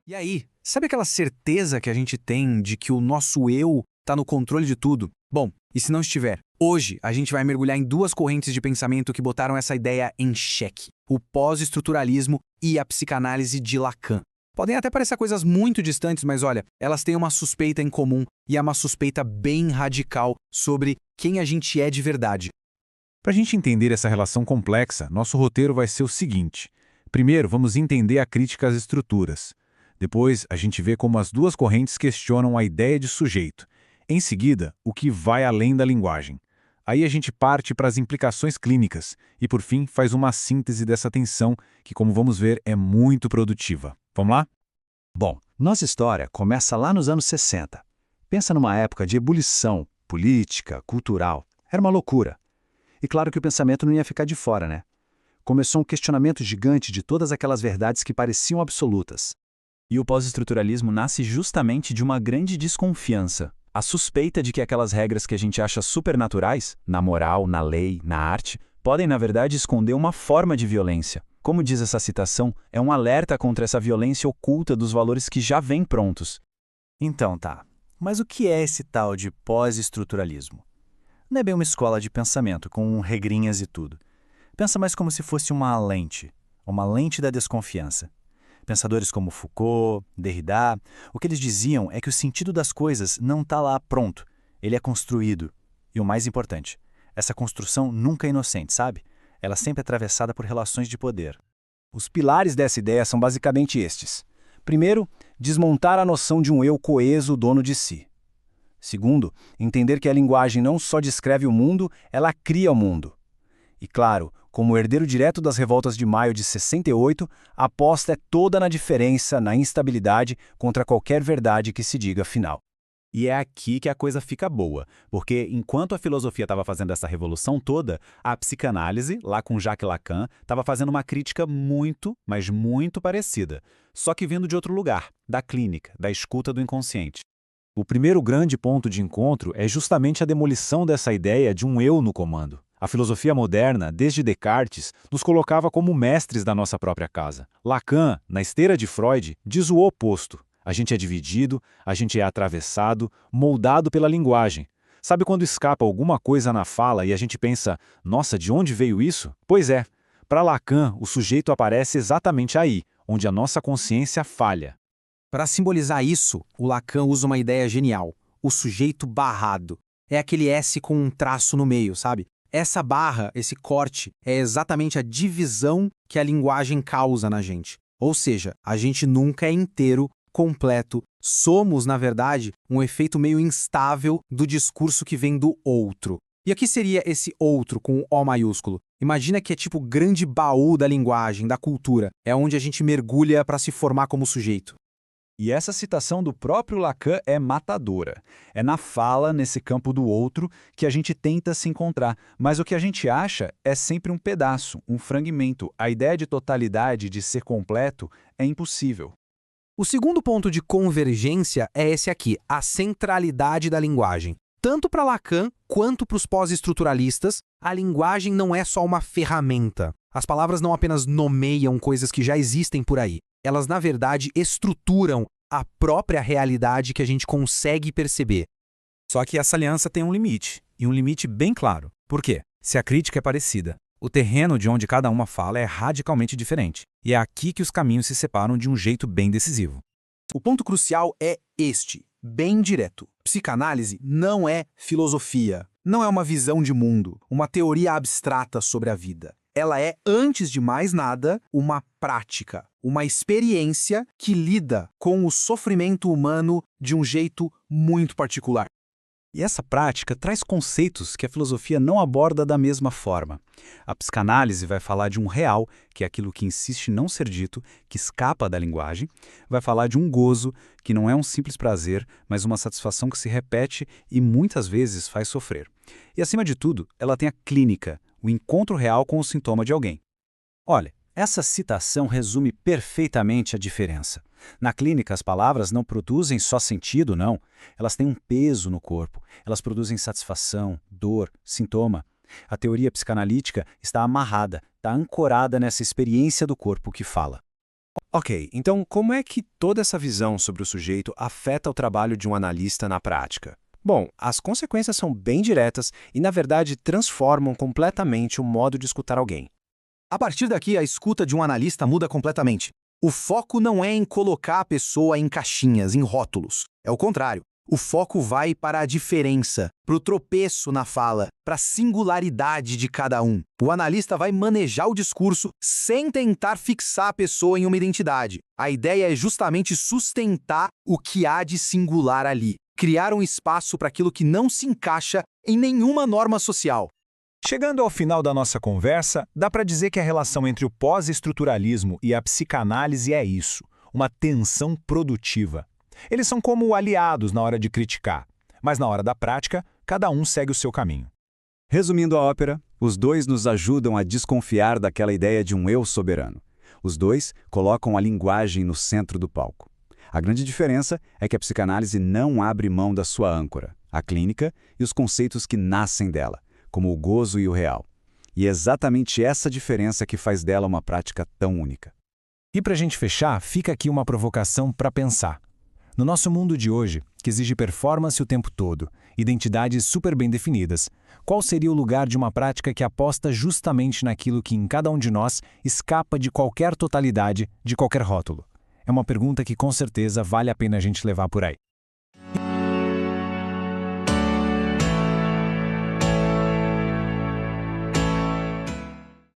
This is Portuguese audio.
E aí, sabe aquela certeza que a gente tem de que o nosso eu está no controle de tudo? Bom, e se não estiver? Hoje a gente vai mergulhar em duas correntes de pensamento que botaram essa ideia em xeque: o pós-estruturalismo e a psicanálise de Lacan. Podem até parecer coisas muito distantes, mas olha, elas têm uma suspeita em comum e é uma suspeita bem radical sobre quem a gente é de verdade. Para a gente entender essa relação complexa, nosso roteiro vai ser o seguinte. Primeiro, vamos entender a crítica às estruturas. Depois, a gente vê como as duas correntes questionam a ideia de sujeito. Em seguida, o que vai além da linguagem. Aí a gente parte para as implicações clínicas e, por fim, faz uma síntese dessa tensão que, como vamos ver, é muito produtiva. Vamos lá? Bom, nossa história começa lá nos anos 60. Pensa numa época de ebulição política, cultural. Era uma loucura. E claro que o pensamento não ia ficar de fora, né? Começou um questionamento gigante de todas aquelas verdades que pareciam absolutas. E o pós-estruturalismo nasce justamente de uma grande desconfiança. A suspeita de que aquelas regras que a gente acha supernaturais, na moral, na lei, na arte, podem na verdade esconder uma forma de violência. Como diz essa citação, é um alerta contra essa violência oculta dos valores que já vêm prontos. Então tá, mas o que é esse tal de pós-estruturalismo? Não é bem uma escola de pensamento, com regrinhas e tudo. Pensa mais como se fosse uma lente da desconfiança. Pensadores como Foucault, Derrida, o que eles diziam é que o sentido das coisas não está lá pronto, ele é construído. E o mais importante, essa construção nunca é inocente, sabe? Ela sempre é atravessada por relações de poder. Os pilares dessa ideia são basicamente estes. Primeiro, desmontar a noção de um eu coeso, dono de si. Segundo, entender que a linguagem não só descreve o mundo, ela cria o mundo. E claro, como herdeiro direto das revoltas de maio de 68, a aposta é toda na diferença, na instabilidade, contra qualquer verdade que se diga afinal. E é aqui que a coisa fica boa, porque enquanto a filosofia estava fazendo essa revolução toda, a psicanálise, lá com Jacques Lacan, estava fazendo uma crítica muito, mas muito parecida, só que vindo de outro lugar, da clínica, da escuta do inconsciente. O primeiro grande ponto de encontro é justamente a demolição dessa ideia de um eu no comando. A filosofia moderna, desde Descartes, nos colocava como mestres da nossa própria casa. Lacan, na esteira de Freud, diz o oposto. A gente é dividido, a gente é atravessado, moldado pela linguagem. Sabe quando escapa alguma coisa na fala e a gente pensa, nossa, de onde veio isso? Pois é, para Lacan, o sujeito aparece exatamente aí, onde a nossa consciência falha. Para simbolizar isso, o Lacan usa uma ideia genial: o sujeito barrado. É aquele S com um traço no meio, sabe? Essa barra, esse corte, é exatamente a divisão que a linguagem causa na gente. Ou seja, a gente nunca é inteiro, completo. Somos, na verdade, um efeito meio instável do discurso que vem do outro. E aqui seria esse outro com o O maiúsculo. Imagina que é tipo o grande baú da linguagem, da cultura. É onde a gente mergulha para se formar como sujeito. E essa citação do próprio Lacan é matadora. É na fala, nesse campo do outro, que a gente tenta se encontrar. Mas o que a gente acha é sempre um pedaço, um fragmento. A ideia de totalidade, de ser completo, é impossível. O segundo ponto de convergência é esse aqui, a centralidade da linguagem. Tanto para Lacan quanto para os pós-estruturalistas, a linguagem não é só uma ferramenta. As palavras não apenas nomeiam coisas que já existem por aí. Elas, na verdade, estruturam a própria realidade que a gente consegue perceber. Só que essa aliança tem um limite, e um limite bem claro. Por quê? Se a crítica é parecida, o terreno de onde cada uma fala é radicalmente diferente, e é aqui que os caminhos se separam de um jeito bem decisivo. O ponto crucial é este, bem direto. Psicanálise não é filosofia, não é uma visão de mundo, uma teoria abstrata sobre a vida. Ela é, antes de mais nada, uma prática, uma experiência que lida com o sofrimento humano de um jeito muito particular. E essa prática traz conceitos que a filosofia não aborda da mesma forma. A psicanálise vai falar de um real, que é aquilo que insiste em não ser dito, que escapa da linguagem, vai falar de um gozo, que não é um simples prazer, mas uma satisfação que se repete e muitas vezes faz sofrer. E acima de tudo, ela tem a clínica, o encontro real com o sintoma de alguém. Olha, essa citação resume perfeitamente a diferença. Na clínica, as palavras não produzem só sentido, não. Elas têm um peso no corpo. Elas produzem satisfação, dor, sintoma. A teoria psicanalítica está amarrada, está ancorada nessa experiência do corpo que fala. Ok, então como é que toda essa visão sobre o sujeito afeta o trabalho de um analista na prática? Bom, as consequências são bem diretas e, na verdade, transformam completamente o modo de escutar alguém. A partir daqui, a escuta de um analista muda completamente. O foco não é em colocar a pessoa em caixinhas, em rótulos. É o contrário. O foco vai para a diferença, para o tropeço na fala, para a singularidade de cada um. O analista vai manejar o discurso sem tentar fixar a pessoa em uma identidade. A ideia é justamente sustentar o que há de singular ali. Criar um espaço para aquilo que não se encaixa em nenhuma norma social. Chegando ao final da nossa conversa, dá para dizer que a relação entre o pós-estruturalismo e a psicanálise é isso, uma tensão produtiva. Eles são como aliados na hora de criticar, mas na hora da prática, cada um segue o seu caminho. Resumindo a ópera, os dois nos ajudam a desconfiar daquela ideia de um eu soberano. Os dois colocam a linguagem no centro do palco. A grande diferença é que a psicanálise não abre mão da sua âncora, a clínica e os conceitos que nascem dela, como o gozo e o real. E é exatamente essa diferença que faz dela uma prática tão única. E para a gente fechar, fica aqui uma provocação para pensar. No nosso mundo de hoje, que exige performance o tempo todo, identidades super bem definidas, qual seria o lugar de uma prática que aposta justamente naquilo que em cada um de nós escapa de qualquer totalidade, de qualquer rótulo? É uma pergunta que com certeza vale a pena a gente levar por aí.